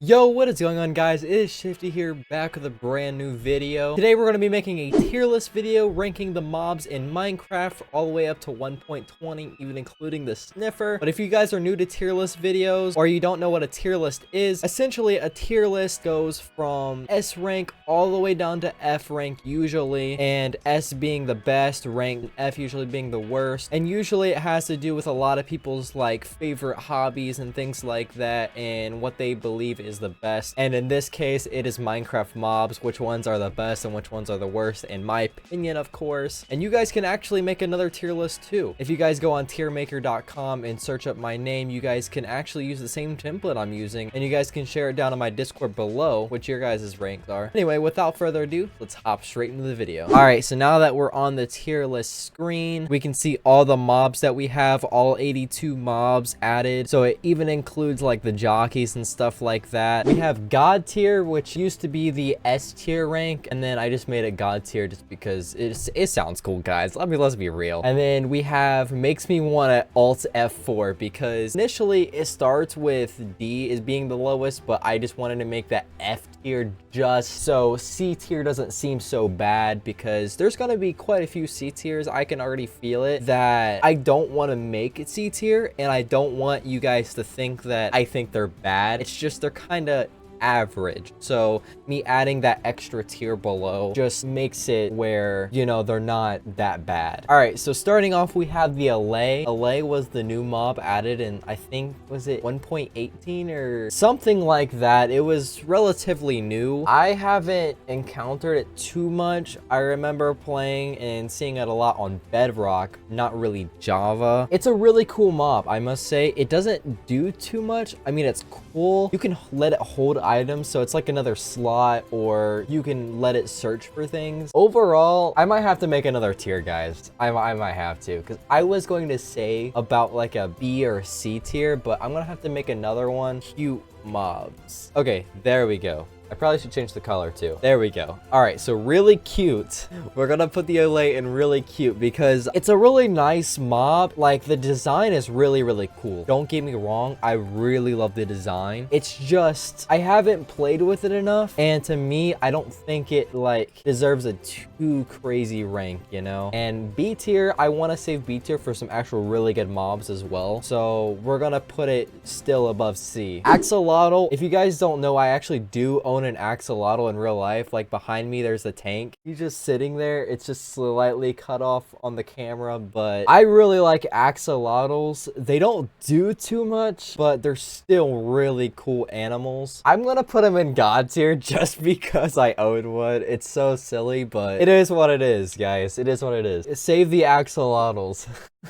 Yo, what is going on, guys? It is Shifty here, back with a brand new video. Today we're going to be making a tier list video ranking the mobs in Minecraft all the way up to 1.20, even including the sniffer. But if you guys are new to tier list videos or you don't know what a tier list is, essentially a tier list goes from S rank all the way down to F rank usually, and S being the best rank, F usually being the worst. And usually it has to do with a lot of people's like favorite hobbies and things like that, and what they believe is the best. And in this case, it is Minecraft mobs, which ones are the best and which ones are the worst, in my opinion, of course. And you guys can actually make another tier list too. If you guys go on tiermaker.com and search up my name, you guys can actually use the same template I'm using, and you guys can share it down in my Discord below, which your guys' ranks are. Anyway, without further ado, let's hop straight into the video. All right, so now that we're on the tier list screen, we can see all the mobs that we have, all 82 mobs added. So it even includes like the jockeys and stuff like that. We have God tier, which used to be the S tier rank, and then I just made it God tier just because it sounds cool, guys. Let's be real. And then we have makes me want to alt F4 because initially it starts with D as being the lowest, but I just wanted to make that F tier just so C tier doesn't seem so bad, because there's gonna be quite a few C tiers. I can already feel it that I don't want to make it C tier, and I don't want you guys to think that I think they're bad. It's just they're kind of average. So me adding that extra tier below just makes it where, you know, they're not that bad. All right, so starting off, we have the LA was the new mob added in, I think, was it 1.18 or something like that. It was relatively new. I haven't encountered it too much. I remember playing and seeing it a lot on Bedrock, not really Java. It's a really cool mob, I must say. It doesn't do too much. I mean, it's cool. You can let it hold items, so it's like another slot, or you can let it search for things. Overall, I might have to make another tier, guys. I might have to, because I was going to say about like a B or C tier, but I'm gonna have to make another one. Cute mobs. Okay, there we go. I probably should change the color too. There we go. All right, so really cute. We're gonna put the Olay in really cute because it's a really nice mob. Like, the design is really, really cool. Don't get me wrong, I really love the design. It's just, I haven't played with it enough, and to me, I don't think it like deserves a too crazy rank, you know? And B tier, I wanna save B tier for some actual really good mobs as well. So we're gonna put it still above C. Axolotl, if you guys don't know, I actually do own an axolotl in real life. Like, behind me there's a tank. He's just sitting there. It's just slightly cut off on the camera, but I really like axolotls. They don't do too much, but they're still really cool animals. I'm gonna put them in God tier just because I own one. It's so silly, but it is what it is, guys. It is what it is. Save the axolotls.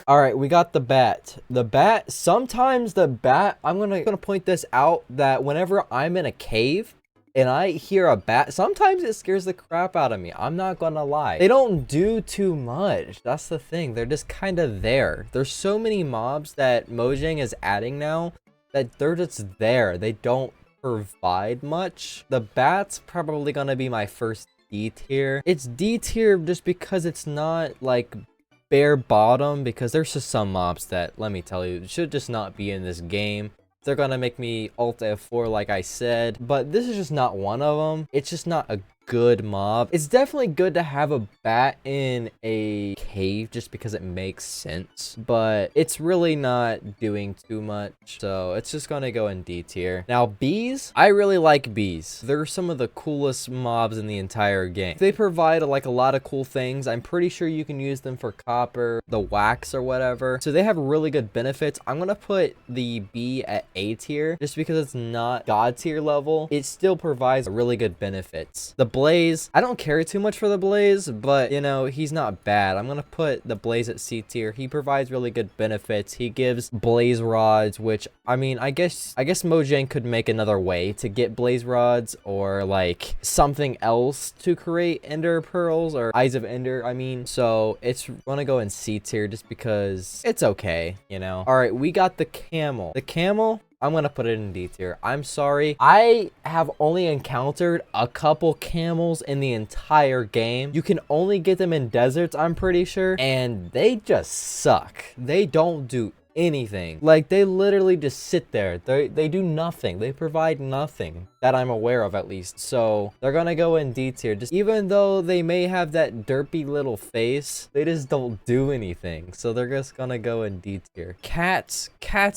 All right, we got the bat. The bat, sometimes the bat, I'm gonna point this out, that whenever I'm in a cave and I hear a bat, sometimes it scares the crap out of me. I'm not gonna lie. They don't do too much. That's the thing. They're just kind of there. There's so many mobs that Mojang is adding now that they're just there. They don't provide much. The bat's probably gonna be my first D tier. It's D tier just because it's not like bare bottom, because there's just some mobs that, let me tell you, should just not be in this game. They're gonna make me alt F4 like I said, but this is just not one of them. It's just not a good mob. It's definitely good to have a bat in a cave just because it makes sense, but it's really not doing too much, so it's just gonna go in D tier. Now, bees, I really like bees. They're some of the coolest mobs in the entire game. They provide like a lot of cool things. I'm pretty sure you can use them for copper, the wax, or whatever, so they have really good benefits. I'm gonna put the bee at A tier just because it's not God tier level. It still provides really good benefits. The Blaze, I don't care too much for the Blaze, but you know, he's not bad. I'm gonna put the Blaze at C tier. He provides really good benefits. He gives blaze rods, which, I mean, I guess Mojang could make another way to get blaze rods, or like something else to create ender pearls, or eyes of ender, I mean. So it's gonna go in C tier just because it's okay, you know? All right, we got the camel. The camel, I'm gonna put it in D tier. I'm sorry. I have only encountered a couple camels in the entire game. You can only get them in deserts, I'm pretty sure, and they just suck. They don't do anything. Like, they literally just sit there. They do nothing. They provide nothing that I'm aware of, at least. So they're gonna go in D tier. Just even though they may have that derpy little face, they just don't do anything. So they're just gonna go in D tier. Cats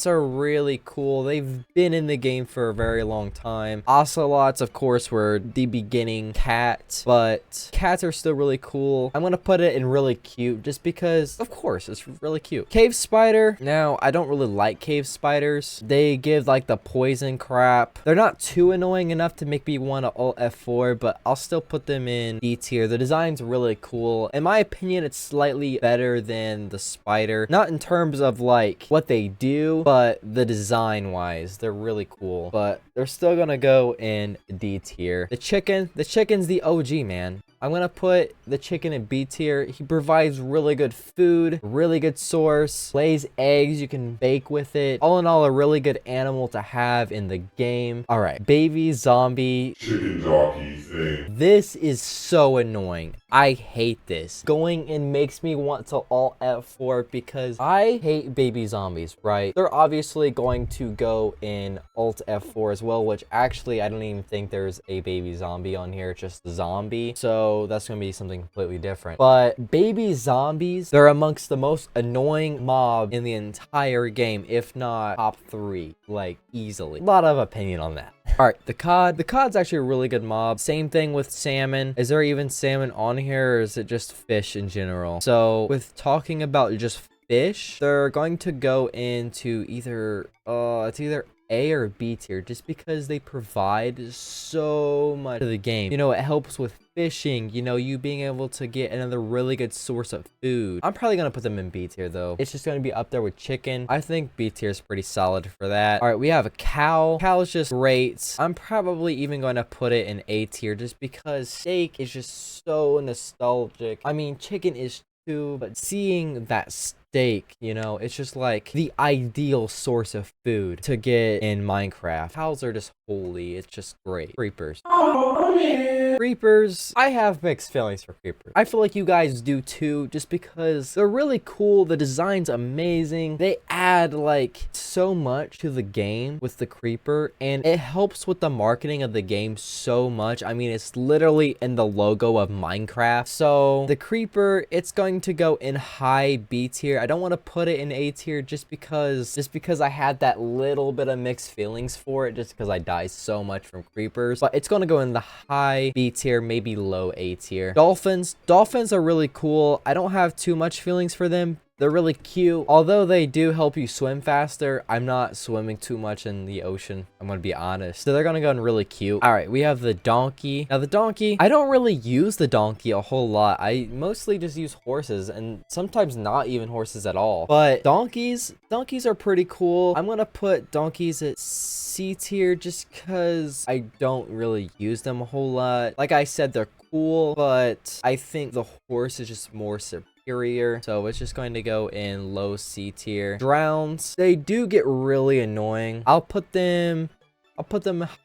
are really cool. They've been in the game for a very long time. Ocelots, of course, were the beginning cat, but cats are still really cool. I'm gonna put it in really cute just because, of course, it's really cute. Cave spider. Now, I don't really like cave spiders. They give like the poison crap. They're not too annoying enough to make me want to alt F4, but I'll still put them in D tier. The design's really cool. In my opinion, it's slightly better than the spider. Not in terms of like what they do, but the design wise, they're really cool. But they're still gonna go in D tier. The chicken's the OG, man. I'm gonna put the chicken in B tier. He provides really good food, really good source, lays eggs, you can bake with it. All in all, a really good animal to have in the game. All right, baby zombie chicken jockey thing. This is so annoying. I hate this. Going in makes me want to alt F4 because I hate baby zombies, right? They're obviously going to go in alt F4 as well, which actually I don't even think there's a baby zombie on here, just a zombie. So that's gonna be something completely different. But baby zombies, they're amongst the most annoying mob in the entire game, if not top 3, like easily. A lot of opinion on that. All right, the cod. The cod's actually a really good mob. Same thing with salmon. Is there even salmon on here, or is it just fish in general? So with talking about just fish, they're going to go into either it's either A or B tier, just because they provide so much to the game. You know, it helps with fishing, you know, you being able to get another really good source of food. I'm probably gonna put them in B tier though. It's just gonna be up there with chicken. I think B tier is pretty solid for that. All right, we have a cow. Cow's just great. I'm probably even going to put it in A tier just because steak is just so nostalgic. I mean, chicken is too, but seeing that steak, you know, it's just like the ideal source of food to get in Minecraft. Cows are just holy. It's just great. Creepers. Oh, man. Creepers. I have mixed feelings for creepers. I feel like you guys do too, just because they're really cool. The design's amazing. They add like so much to the game with the creeper, and it helps with the marketing of the game so much. I mean, it's literally in the logo of Minecraft. So the creeper, it's going to go in high B tier. I don't want to put it in A tier just because I had that little bit of mixed feelings for it, just because I die so much from creepers. But it's going to go in the high B tier, maybe low A tier. Dolphins are really cool. I don't have too much feelings for them. They're really cute. Although they do help you swim faster, I'm not swimming too much in the ocean, I'm gonna be honest. So they're gonna go in really cute. All right, we have the donkey. Now the donkey, I don't really use the donkey a whole lot. I mostly just use horses, and sometimes not even horses at all. But donkeys are pretty cool. I'm gonna put donkeys at C tier just because I don't really use them a whole lot. Like I said, they're cool, but I think the horse is just more superior, so it's just going to go in low C tier. Drowns, they do get really annoying. I'll put them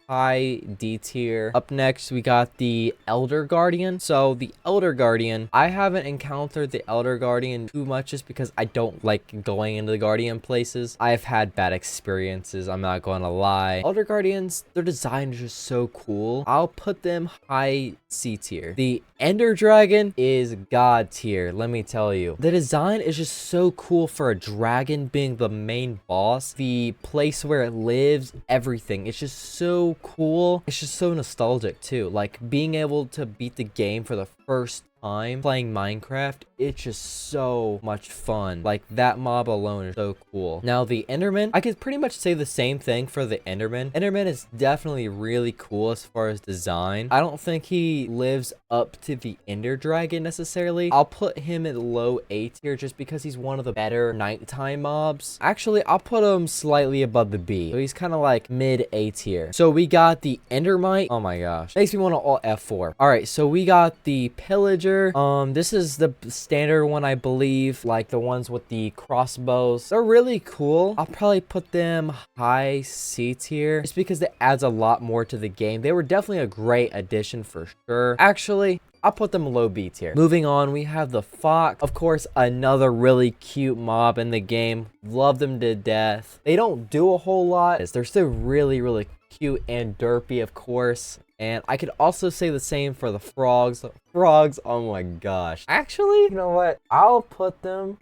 high D tier. Up next, we got the Elder Guardian. So the Elder Guardian, I haven't encountered the Elder Guardian too much just because I don't like going into the Guardian places. I've had bad experiences, I'm not going to lie. Elder Guardians, their design is just so cool. I'll put them high C tier. The Ender Dragon is God tier, let me tell you. The design is just so cool for a dragon being the main boss. The place where it lives, everything. It's just so cool. It's just so nostalgic too. Like being able to beat the game for the first time playing Minecraft, it's just so much fun. Like that mob alone is so cool. Now the Enderman, I could pretty much say the same thing for the Enderman. Enderman is definitely really cool as far as design. I don't think he lives up to the Ender Dragon necessarily. I'll put him in low A tier just because he's one of the better nighttime mobs. Actually, I'll put him slightly above the B. So he's kind of like mid A tier. So we got the Endermite. Oh my gosh. Makes me want to alt F4. All right, so we got the Pillager. This is the standard one, I believe, like the ones with the crossbows. They're really cool. I'll probably put them high C tier just because it adds a lot more to the game. They were definitely a great addition for sure. Actually, I'll put them low B tier. Moving on, we have the fox. Of course, another really cute mob in the game. Love them to death. They don't do a whole lot. They're still really cute and derpy, of course. And I could also say the same for the frogs. Frogs, oh my gosh. Actually, you know what? I'll put them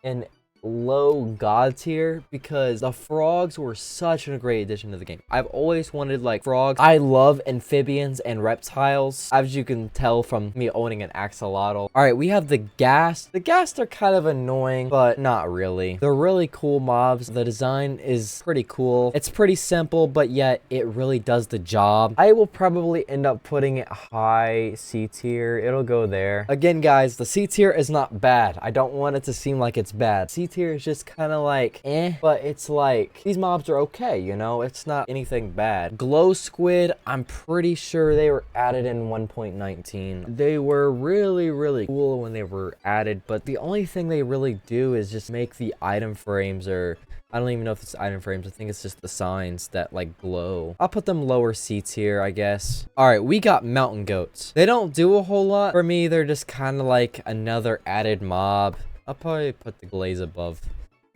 in low god tier because the frogs were such a great addition to the game. I've always wanted like frogs. I love amphibians and reptiles, as you can tell from me owning an axolotl. All right, we have the ghast. The ghast are kind of annoying, but not really. They're really cool mobs. The design is pretty cool. It's pretty simple, but yet it really does the job. I will probably end up putting it high C tier. It'll go there. Again, guys, the C tier is not bad. I don't want it to seem like it's bad. C tier is just kind of like but it's like these mobs are okay, you know, it's not anything bad. Glow squid, I'm pretty sure they were added in 1.19. They were really cool when they were added, but the only thing they really do is just make the item frames, or I don't even know if it's item frames. I think it's just the signs that like glow. I'll put them lower C tier, I guess. All right, we got mountain goats. They don't do a whole lot for me. They're just kind of like another added mob. I'll probably put the glaze above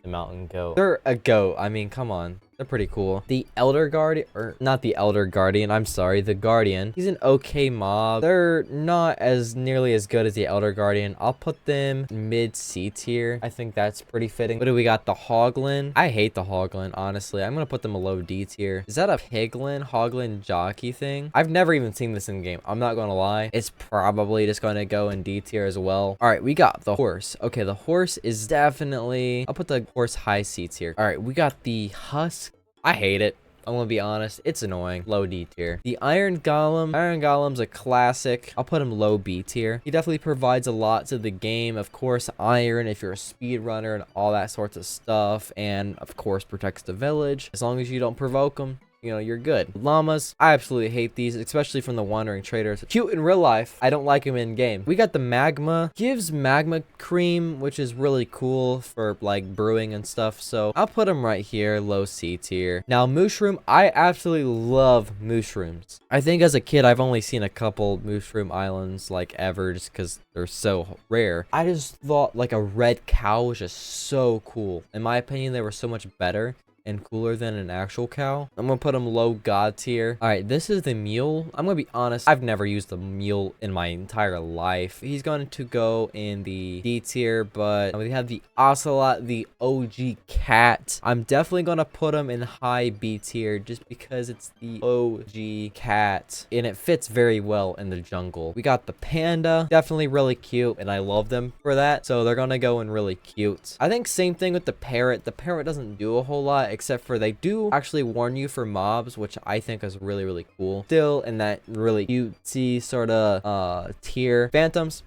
the mountain goat. They're a goat. I mean, come on. They're pretty cool. The elder guardian, or not the elder guardian, I'm sorry, the guardian. He's an okay mob. They're not as nearly as good as the elder guardian. I'll put them mid C tier. I think that's pretty fitting. What do we got? The hoglin. I hate the hoglin, honestly. I'm gonna put them a low D tier. Is that a piglin, hoglin jockey thing? I've never even seen this in game. I'm not gonna lie. It's probably just gonna go in D tier as well. All right, we got the horse. Okay, the horse is definitely, I'll put the horse high C tier. All right, we got the husk. I hate it. I'm gonna be honest, it's annoying. Low D tier. The Iron Golem. Iron Golem's a classic. I'll put him low B tier. He definitely provides a lot to the game. Of course, iron if you're a speedrunner and all that sorts of stuff. And of course, protects the village. As long as you don't provoke him, you know, you're good. Llamas, I absolutely hate these, especially from the wandering traders. Cute in real life, I don't like them in game. We got the magma. Gives magma cream, which is really cool for like brewing and stuff. So I'll put them right here, low C tier. Now mushroom, I absolutely love mushrooms. I think as a kid, I've only seen a couple mushroom islands like ever just because they're so rare. I just thought like a red cow was just so cool. In my opinion, they were so much better and cooler than an actual cow. I'm gonna put them low god tier. All right, this is the mule. I'm gonna be honest, I've never used the mule in my entire life. He's going to go in the D tier, but we have the ocelot, the OG cat. I'm definitely gonna put him in high B tier just because it's the OG cat and it fits very well in the jungle. We got the panda, definitely really cute, and I love them for that, so they're gonna go in really cute. I think same thing with the parrot. The parrot doesn't do a whole lot, except for they do actually warn you for mobs, which I think is really cool. Still in that really cutesy sort of tier. Phantoms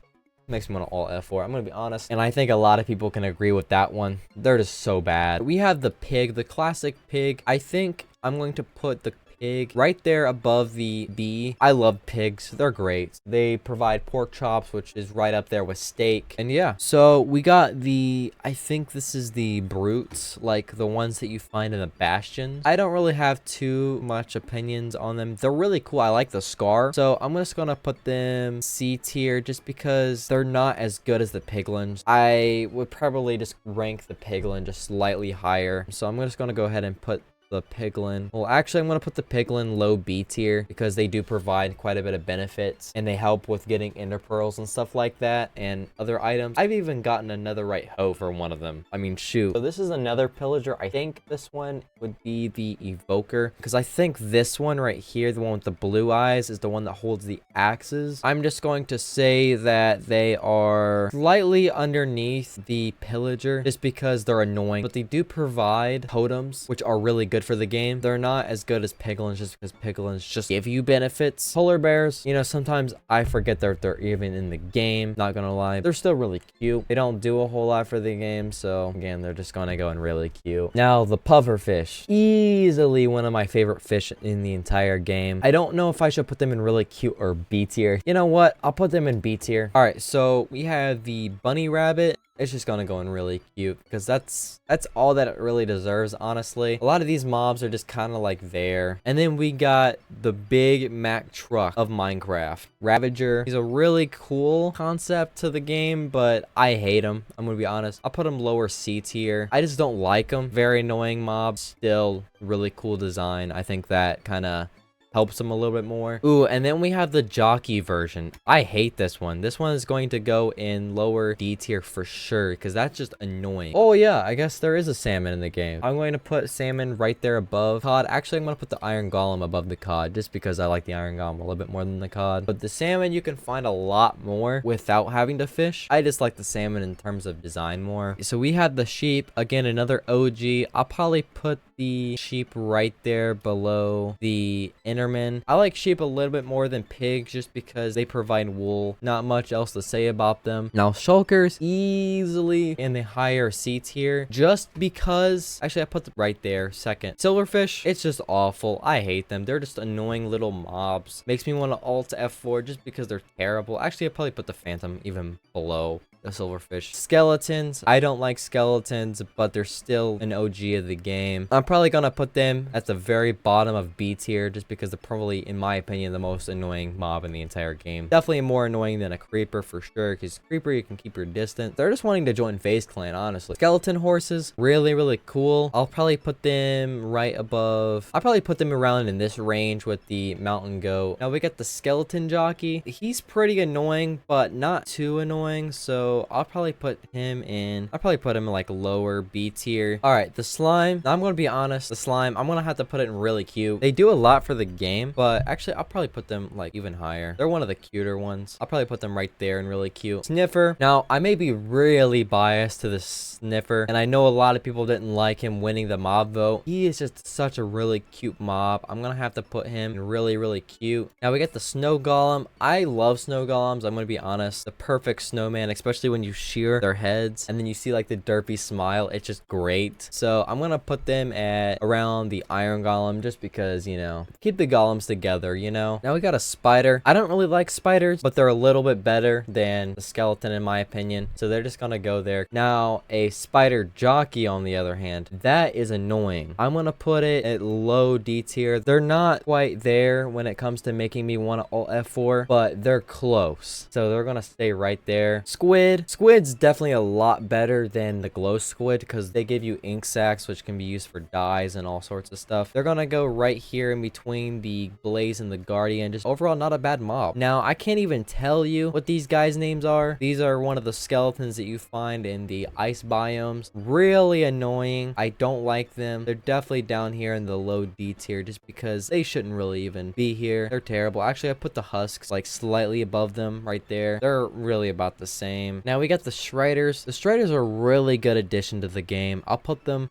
makes me want to all F4. I'm gonna be honest, and I think a lot of people can agree with that one. They're just so bad. We have the pig, the classic pig. I think I'm going to put the pig right there above the B. I love pigs. They're great. They provide pork chops, which is right up there with steak. And yeah, so we got the, I think this is the brutes, like the ones that you find in the bastions. I don't really have too much opinions on them. They're really cool. I like the scar. So I'm just gonna put them C tier just because they're not as good as the piglins. I would probably just rank the piglin just slightly higher. So I'm just gonna go ahead and put the piglin. Well, actually, I'm going to put the piglin low B tier because they do provide quite a bit of benefits and they help with getting ender pearls and stuff like that and other items. I've even gotten another right hoe for one of them. I mean, shoot. So this is another pillager. I think this one would be the evoker because I think this one right here, the one with the blue eyes, is the one that holds the axes. I'm just going to say that they are slightly underneath the pillager just because they're annoying, but they do provide totems, which are really good for the game. They're not as good as piglins just because piglins just give you benefits. Polar bears, you know, sometimes I forget that they're even in the game. Not gonna lie, they're still really cute. They don't do a whole lot for the game, so again, they're just gonna go in really cute. Now the pufferfish, easily one of my favorite fish in the entire game. I don't know if I should put them in really cute or B tier. You know what? I'll put them in B tier. All right, so we have the bunny rabbit. it's just gonna go in really cute because that's all that it really deserves, honestly. A lot of these mobs are just kind of like there. And then we got the Big Mac truck of Minecraft, Ravager. He's a really cool concept to the game, but I hate him. I'm gonna be honest. I'll put him lower C tier. I just don't like him. Very annoying mob. Still really cool design. I think that kind of helps them a little bit more. Ooh, and then we have the jockey version. I hate this one. This one is going to go in lower D tier for sure because that's just annoying. Oh yeah, I guess there is a salmon in the game. I'm going to put salmon right there above cod. Actually, I'm going to put the iron golem above the cod just because I like the iron golem a little bit more than the cod. But the salmon you can find a lot more without having to fish. I just like the salmon in terms of design more. So we have the sheep. Again, another OG. I'll probably put the sheep right there below the Enderman. I like sheep a little bit more than pigs just because they provide wool. Not much else to say about them. Now shulkers easily in the higher C tier just because actually I put them right there second. Silverfish, it's just awful. I hate them. They're just annoying little mobs. Makes me want to alt F4 just because they're terrible. Actually, I probably put the phantom even below the silverfish. Skeletons, I don't like skeletons, but they're still an OG of the game. I'm probably gonna put them at the very bottom of B tier just because they're probably, in my opinion, the most annoying mob in the entire game. Definitely more annoying than a creeper for sure, because creeper you can keep your distance. They're just wanting to join FaZe Clan, honestly. Skeleton horses, really cool. I'll probably put them right above. I'll probably put them around in this range with the mountain goat. Now we got the skeleton jockey. He's pretty annoying, but not too annoying, so I'll probably put him in. I'll probably put him in like lower B tier. All right, the slime. Now I'm gonna be honest. The slime, I'm gonna have to put it in really cute. They do a lot for the game, but actually I'll probably put them like even higher. They're one of the cuter ones. I'll probably put them right there and really cute. Sniffer. Now I may be really biased to the sniffer, and I know a lot of people didn't like him winning the mob vote. He is just such a really cute mob. I'm gonna have to put him in really cute. Now we got the snow golem. I love snow golems. I'm gonna be honest. The perfect snowman, especially when you shear their heads and then you see like the derpy smile. It's just great. So I'm gonna put them at around the iron golem just because, you know, keep the golems together, you know. Now we got a spider. I don't really like spiders, but they're a little bit better than the skeleton in my opinion, so they're just gonna go there. Now a spider jockey on the other hand, that is annoying. I'm gonna put it at low D tier. They're not quite there when it comes to making me want to alt F4, but they're close, so they're gonna stay right there. Squid's definitely a lot better than the glow squid because they give you ink sacs, which can be used for dyes and all sorts of stuff. They're gonna go right here in between the blaze and the guardian. Just overall not a bad mob. Now I can't even tell you what these guys' names are. These are one of the skeletons that you find in the ice biomes. Really annoying. I don't like them. They're definitely down here in the low D tier just because they shouldn't really even be here. They're terrible. Actually, I put the husks like slightly above them right there. They're really about the same. Now we got the Striders. The Striders are a really good addition to the game. I'll put them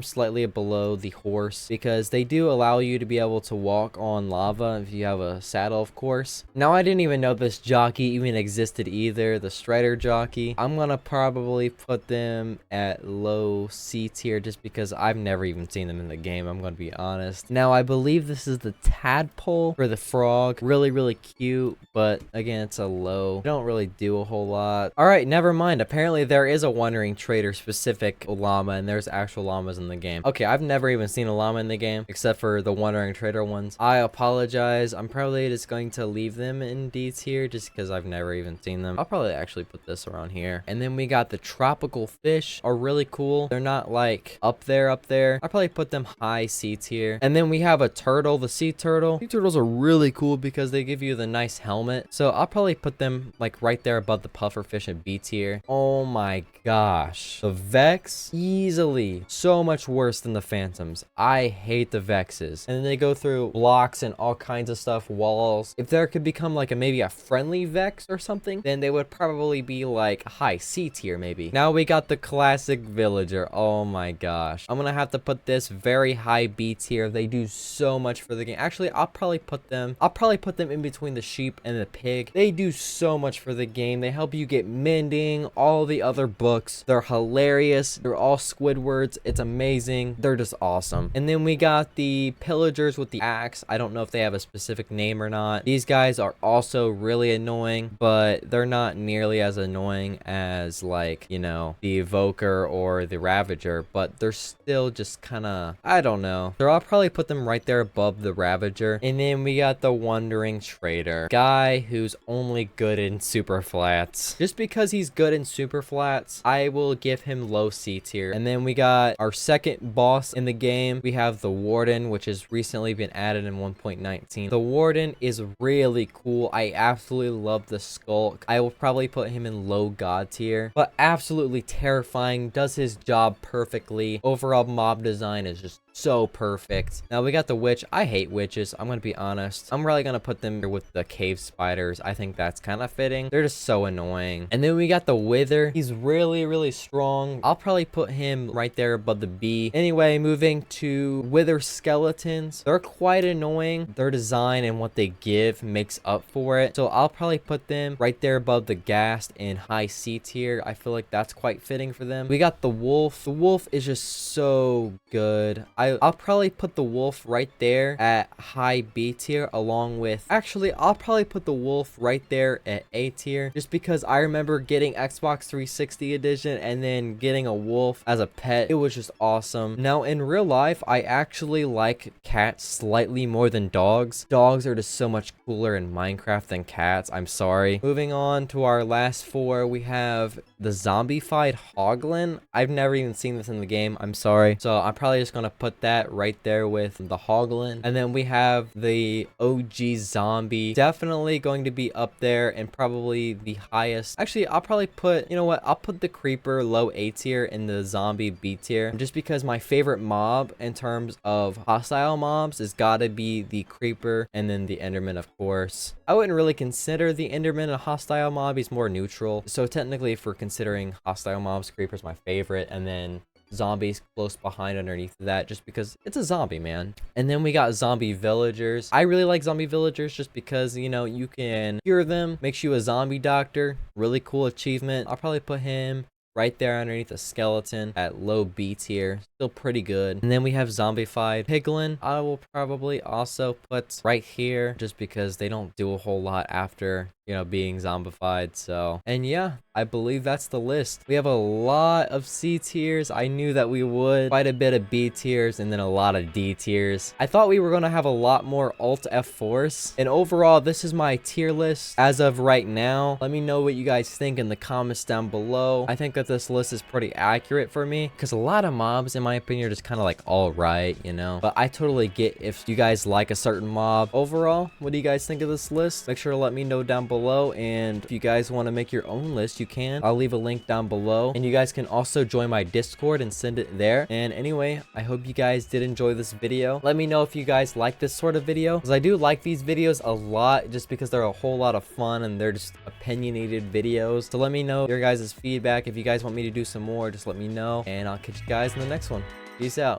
slightly below the horse because they do allow you to be able to walk on lava if you have a saddle, of course. Now I didn't even know this jockey even existed either, the Strider jockey. I'm gonna probably put them at low C tier just because I've never even seen them in the game, I'm gonna be honest. Now I believe this is the tadpole for the frog. Really cute, but again, it's a low. They don't really do a whole lot. All right, never mind. Apparently there is a wandering trader specific llama and there's actual llamas in the game. Okay, I've never even seen a llama in the game except for the wandering trader ones. I apologize. I'm probably just going to leave them in D tier just because I've never even seen them. I'll probably actually put this around here. And then we got the tropical fish are really cool. They're not like up there. I'll probably put them high C tier. And then we have a turtle, the sea turtle. Sea turtles are really cool because they give you the nice helmet. So I'll probably put them like right there above the pufferfish at B tier. Oh my gosh. The Vex, easily so much worse than the Phantoms. I hate the Vexes. And then they go through blocks and all kinds of stuff, walls. If there could become like maybe a friendly Vex or something, then they would probably be like high C tier maybe. Now we got the classic villager. Oh my gosh. I'm gonna have to put this very high B tier. They do so much for the game. Actually, I'll probably put them in between the sheep and the pig. They do so much for the game. They help you get recommending all the other books. They're hilarious. They're all Squidwards. It's amazing. They're just awesome. And then we got the pillagers with the axe. I don't know if they have a specific name or not. These guys are also really annoying, but they're not nearly as annoying as, like, you know, the evoker or the ravager, but they're still just kind of, I don't know. So I'll probably put them right there above the ravager. And then we got the wandering trader, guy who's only good in super flats. Just because he's good in super flats, I will give him low C tier. And then we got our second boss in the game. We have the warden, which has recently been added in 1.19. The warden is really cool. I absolutely love the skulk. I will probably put him in low god tier, but absolutely terrifying, does his job perfectly. Overall mob design is just so perfect. Now we got the witch. I hate witches, I'm gonna be honest. I'm really gonna put them here with the cave spiders. I think that's kind of fitting. They're just so annoying. And then we got the wither. He's really strong. I'll probably put him right there above the bee. Anyway, moving to wither skeletons. They're quite annoying. Their design and what they give makes up for it, so I'll probably put them right there above the ghast in high C tier. I feel like that's quite fitting for them. We got the wolf. The wolf is just so good. I'll probably put the wolf right there at high B tier, along with, actually, I'll probably put the wolf right there at A tier, just because I remember getting Xbox 360 edition and then getting a wolf as a pet. It was just awesome. Now in real life, I actually like cats slightly more than dogs. Dogs are just so much cooler in Minecraft than cats. I'm sorry. Moving on to our last four, we have the zombified hoglin. I've never even seen this in the game. I'm sorry. So I'm probably just gonna put that right there with the hoglin. And then we have the OG zombie. Definitely going to be up there and probably the highest. Actually, I'll probably put, you know what? I'll put the creeper low A tier and the zombie B tier, just because my favorite mob in terms of hostile mobs is gotta be the creeper and then the enderman, of course. I wouldn't really consider the enderman a hostile mob. He's more neutral. So technically, if we're considering hostile mobs, creeper's my favorite, and then zombies close behind underneath that, just because it's a zombie, man. And then we got zombie villagers. I really like zombie villagers just because, you know, you can cure them, makes you a zombie doctor. Really cool achievement. I'll probably put him right there underneath a skeleton at low B tier. Still pretty good. And then we have zombified piglin. I will probably also put right here, just because they don't do a whole lot after, you know, being zombified. So, and yeah, I believe that's the list. We have a lot of C tiers. I knew that we would. Quite a bit of B tiers and then a lot of D tiers. I thought we were going to have a lot more Alt F4s. And overall, this is my tier list as of right now. Let me know what you guys think in the comments down below. I think that this list is pretty accurate for me, because a lot of mobs, in my opinion, are just kind of like all right, you know. But I totally get if you guys like a certain mob. Overall, what do you guys think of this list? Make sure to let me know down below. And if you guys want to make your own list, you can. I'll leave a link down below, and you guys can also join my Discord and send it there. And anyway, I hope you guys did enjoy this video. Let me know if you guys like this sort of video, because I do like these videos a lot, just because they're a whole lot of fun and they're just opinionated videos. So let me know your guys' feedback. If you guys want me to do some more, just let me know, and I'll catch you guys in the next one. Peace out.